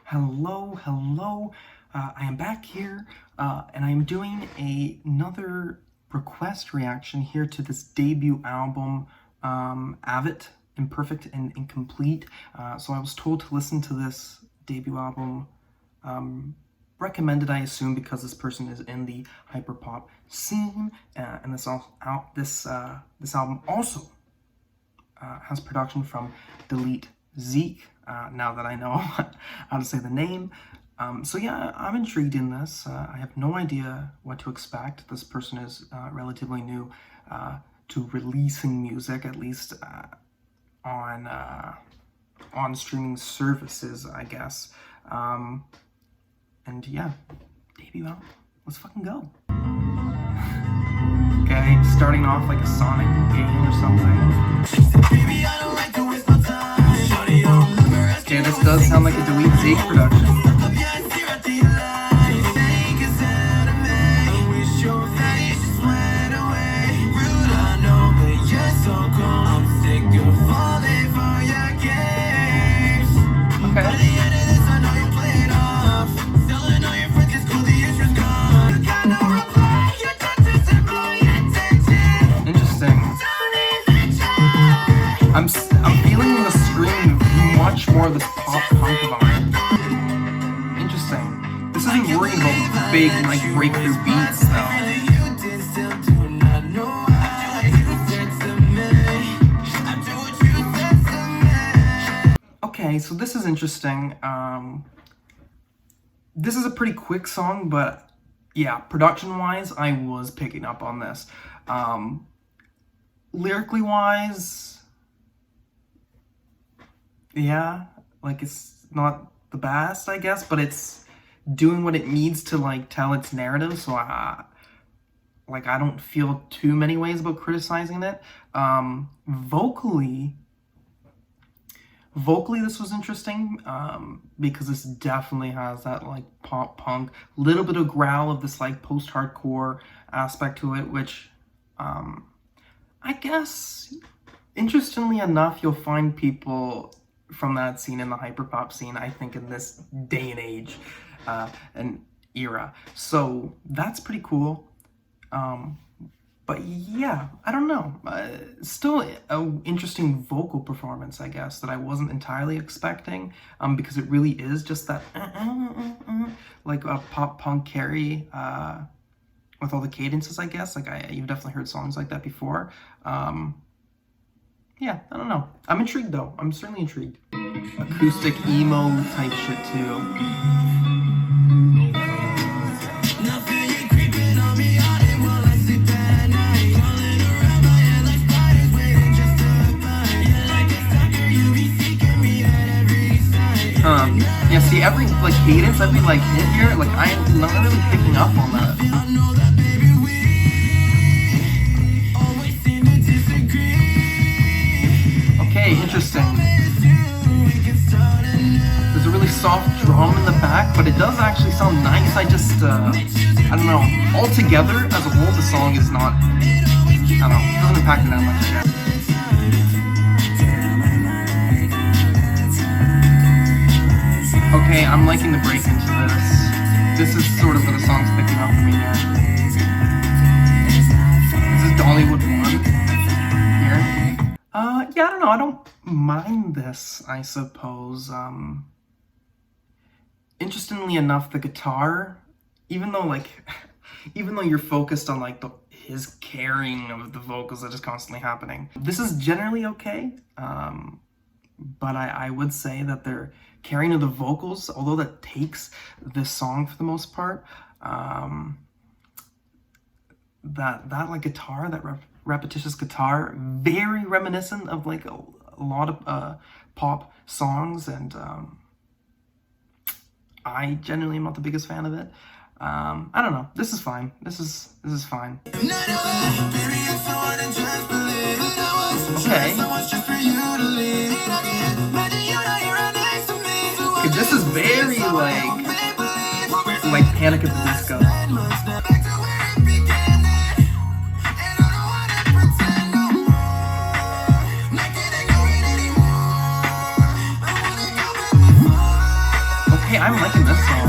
Hello. I am back here, and I am doing another request reaction here to this debut album, AViT, Imperfect and Incomplete. So I was told to listen to this debut album, recommended, I assume, because this person is in the hyperpop scene, and this album also has production from dltzk. Now that I know how to say the name. So yeah, I'm intrigued in this. I have no idea what to expect. This person is relatively new to releasing music, at least on streaming services, I guess. And yeah, debut album. Let's fucking go. Okay, starting off like a Sonic game or something. Baby, I don't like to waste my time. Okay, this does sound like a dltzk production. I'm feeling the scream much more of this pop punk vibe. Interesting. This isn't worrying about big like breakthrough beats though. Okay, so this is interesting. This is a pretty quick song, but yeah, production-wise, I was picking up on this. Lyrically-wise, yeah, like it's not the best, I guess, but it's doing what it needs to like tell its narrative. So I don't feel too many ways about criticizing it. Vocally, this was interesting because this definitely has that like pop punk, little bit of growl of this like post-hardcore aspect to it, which I guess interestingly enough, you'll find people from that scene in the hyperpop scene, I think, in this day and age and era. So that's pretty cool. But yeah, I don't know. Still an interesting vocal performance, I guess, that I wasn't entirely expecting, because it really is just that like a pop punk carry with all the cadences, I guess. Like you've definitely heard songs like that before. Yeah, I don't know. I'm intrigued though. I'm certainly intrigued. Acoustic emo type shit too. Yeah, see, every like cadence, every like hit here, like I'm not really picking up on that. Okay, interesting. There's a really soft drum in the back, but it does actually sound nice. I don't know. Altogether, as a whole, the song is not, I don't know, it doesn't impact me that much yet. Okay, I'm liking the break into this. This is sort of where the song's picking up for me here. This is Dollywoo 1 here. Yeah, I don't know. I don't mind this, I suppose. Interestingly enough, the guitar, even though you're focused on like his carrying of the vocals that is constantly happening, this is generally okay. But I would say that their carrying of the vocals, although that takes this song for the most part, that like guitar, that repetitious guitar, very reminiscent of like a lot of pop songs, and I generally am not the biggest fan of it. I don't know. This is fine. This is fine. Okay. Okay, this is very like Panic at the Disco. Okay, I'm liking this song.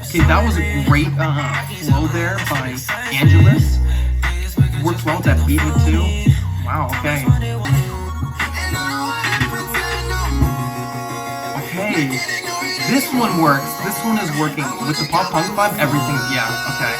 Okay, that was a great flow there by Angelus. Works well with that beat too. Wow, okay. Okay, this one works. This one is working. With the pop punk vibe, everything, yeah, okay.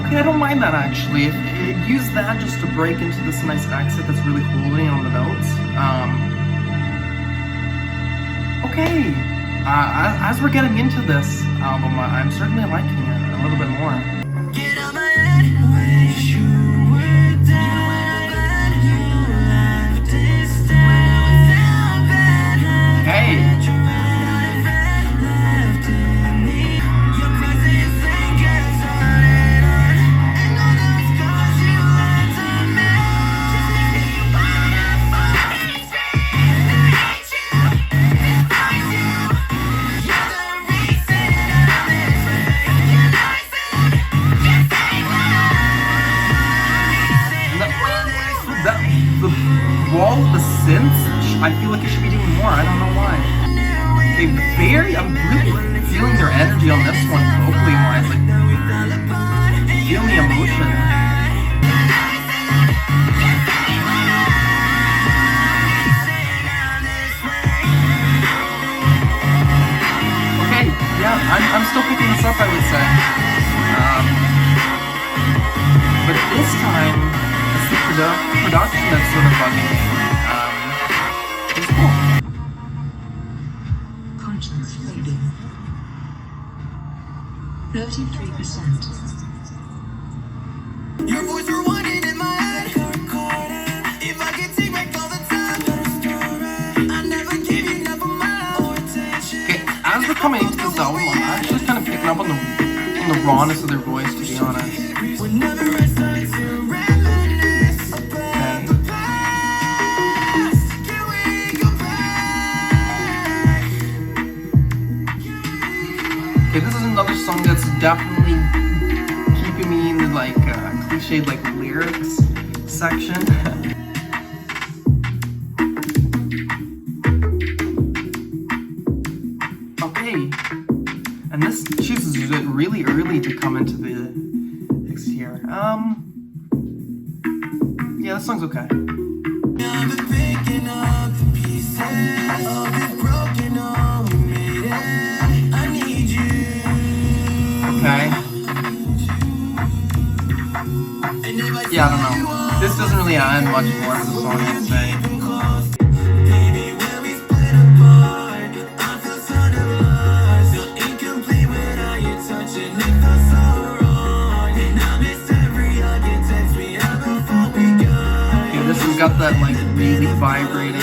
Okay, I don't mind that actually. Use that just to break into this nice exit that's really holding on the notes. Okay, as we're getting into this album, I'm certainly liking it a little bit more. Get on my head, wish you were down, you left this down, hey. Wall of the synths, I feel like it should be doing more. I don't know why. I'm really feeling their energy on this one, vocally wise. Like, feel the emotion. Okay, yeah, I'm still picking this up, I would say. But this time, the production that's sort of bugging me. It's cool. Conscience fading. 33%. Your voice rewinding in my head. If I could take back all the time, I never give you enough of my attention. Okay, as we're coming into this album, I'm actually kind of picking up on the rawness of their voice, to be honest. This is another song that's definitely keeping me in the like cliched like lyrics section. Okay, and this chooses it really early to come into the mix here. Yeah, this song's okay. Okay. Yeah, I don't know. This doesn't really add much more to the song, I'd say. Okay, this has got that like really vibrating.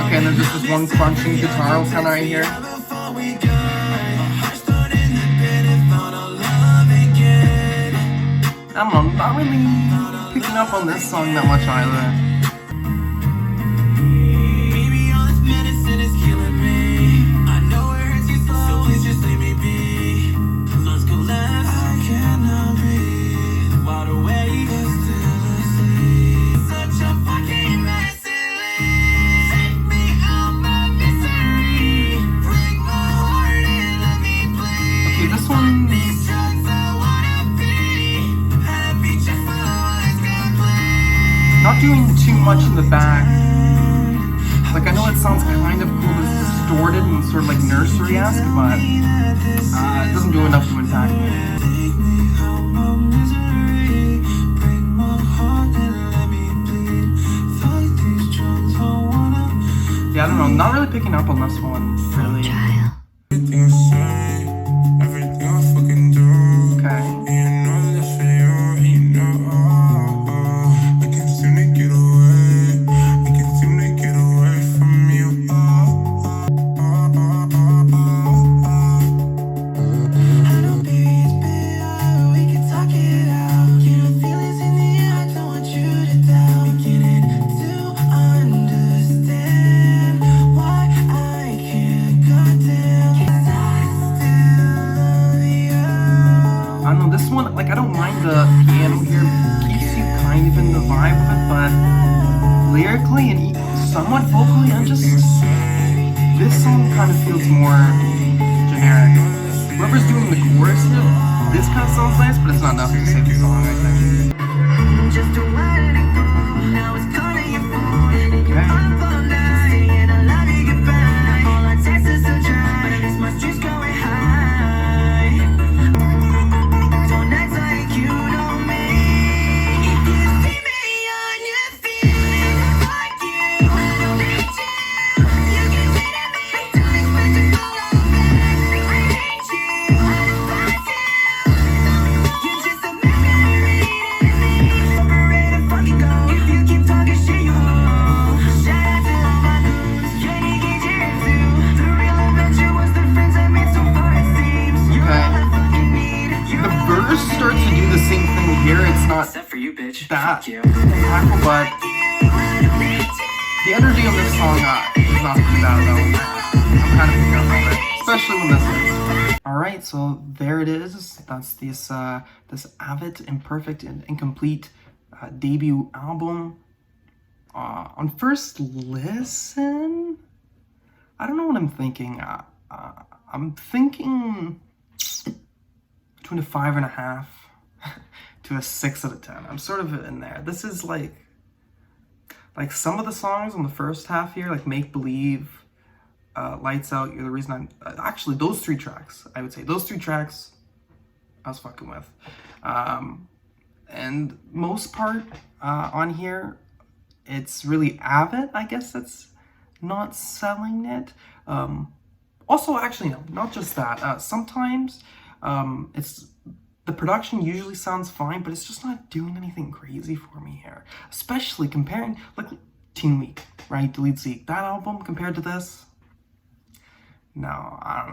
Okay, and then just this one crunching guitar kind of right here. I don't know, not really picking up on this song that much either. Let's go left. I cannot be not doing too much in the back. Like, I know it sounds kind of cool, it's distorted and sort of like nursery-esque, but it doesn't do enough to impact me. Yeah, I don't know, not really picking up on this one, really. I don't know, this one, like, I don't mind the piano here, keeps you kind of in the vibe of it, but lyrically and somewhat vocally, this song kind of feels more generic. Whoever's doing the chorus here, this kind of sounds nice, but it's not enough to save the song, I think. Just to let it go, now it's calling your phone, you're up all night, and I love you goodbye, all our texts are so dry, but this my streets going high. That impactful, but the energy of this song is not too bad though. I'm kind of picking up on it, especially when this hits. Alright, so there it is. That's this AViT Imperfect and Incomplete debut album. On first listen, I don't know what I'm thinking. I'm thinking between a 5.5 to a 6 out of 10. I'm sort of in there. This is like some of the songs on the first half here, like Make Believe, Lights Out, You're the Reason I'm... actually, those 3 tracks, I would say. Those 3 tracks, I was fucking with. And most part on here, it's really AViT, I guess, that's not selling it. Also, actually, no, not just that. Sometimes it's... The production usually sounds fine, but it's just not doing anything crazy for me here. Especially comparing, like, Teen Week, right? dltzk. That album compared to this? No, I don't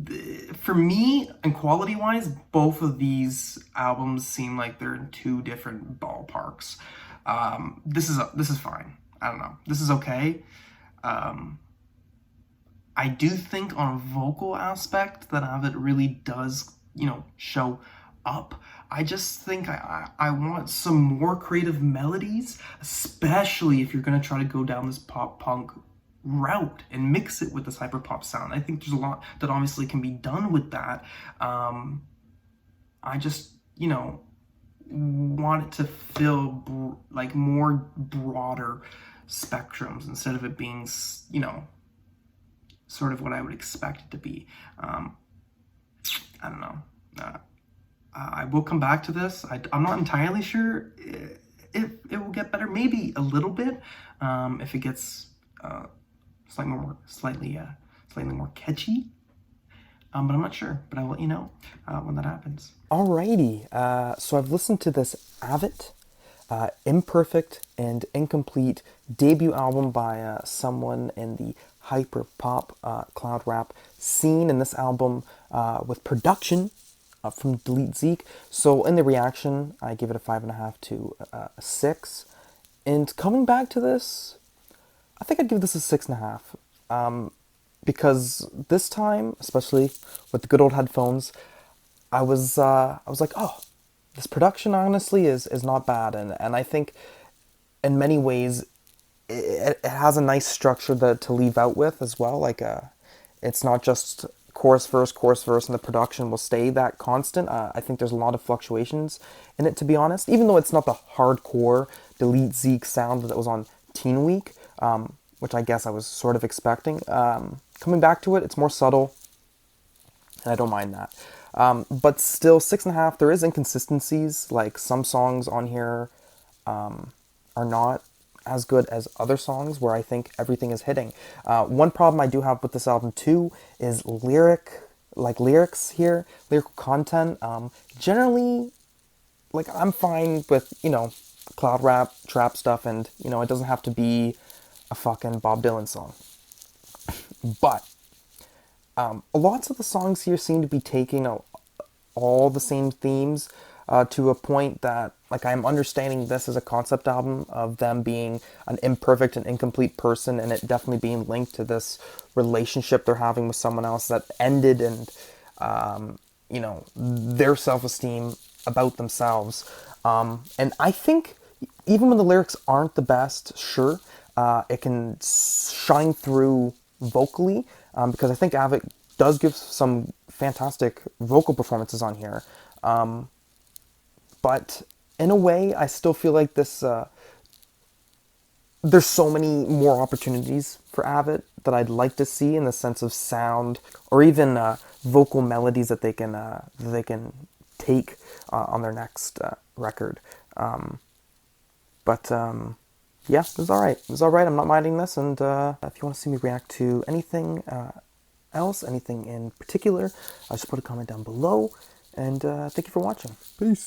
know. For me, and quality-wise, both of these albums seem like they're in 2 different ballparks. This is fine. I don't know. This is okay. I do think on a vocal aspect that AViT really does, show up. I just think I want some more creative melodies, especially if you're going to try to go down this pop punk route and mix it with this hyperpop sound. I think there's a lot that obviously can be done with that. I just, want it to feel like more broader spectrums instead of it being, sort of what I would expect it to be. I don't know. I will come back to this. I'm not entirely sure if it will get better. Maybe a little bit if it gets slightly more catchy. But I'm not sure. But I'll let you know when that happens. Alrighty. So I've listened to this AViT Imperfect and Incomplete debut album by someone in the hyperpop cloud rap scene, in this album with production from dltzk. So in the reaction, I give it a 5.5 to a 6. And coming back to this, I think I'd give this a 6.5. Because this time, especially with the good old headphones, I was like, oh, this production honestly is not bad, and I think in many ways it has a nice structure to leave out with as well. Like it's not just chorus, verse, and the production will stay that constant. I think there's a lot of fluctuations in it, to be honest, even though it's not the hardcore dltzk sound that was on Teen Week, which I guess I was sort of expecting. Coming back to it, it's more subtle, and I don't mind that. But still, 6.5, there is inconsistencies, like some songs on here are not as good as other songs where I think everything is hitting. One problem I do have with this album too is lyrics here, lyrical content. Generally, like, I'm fine with, cloud rap, trap stuff, and, it doesn't have to be a fucking Bob Dylan song. But lots of the songs here seem to be taking all the same themes to a point that, like, I'm understanding this as a concept album of them being an imperfect and incomplete person, and it definitely being linked to this relationship they're having with someone else that ended, and their self-esteem about themselves. And I think even when the lyrics aren't the best, sure, it can shine through vocally, because I think AViT does give some fantastic vocal performances on here. But in a way, I still feel like this. There's so many more opportunities for AViT that I'd like to see in the sense of sound or even vocal melodies that they can take on their next record. Yeah, it was alright. It was alright. I'm not minding this. And if you want to see me react to anything else, anything in particular, just put a comment down below. And thank you for watching. Peace.